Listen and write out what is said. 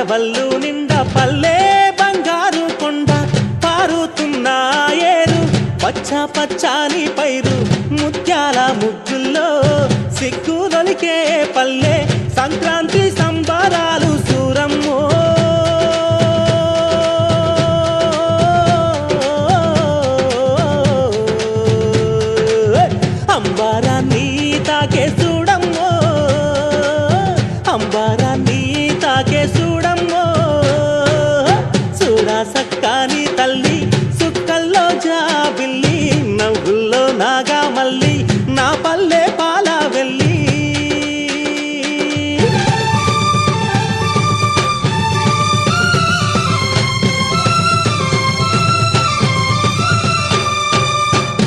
పల్లవల్లు నిండా పల్లె బంగారు కొండ పారుతున్న ఏరు పచ్చ పచ్చాని పైరు ముత్యాల ముగ్గుల్లో సిగ్గులొలికే పల్లె సంక్రాంతి సంబరాలు సూరమ్మో అంబారాన్ని తాకే చూడమ్మో అంబారాన్ని తాకే చూడమ్మో చూడా సక్కాని తల్లి సుక్కల్లో జాబిల్లి నవ్వుల్లో నాగ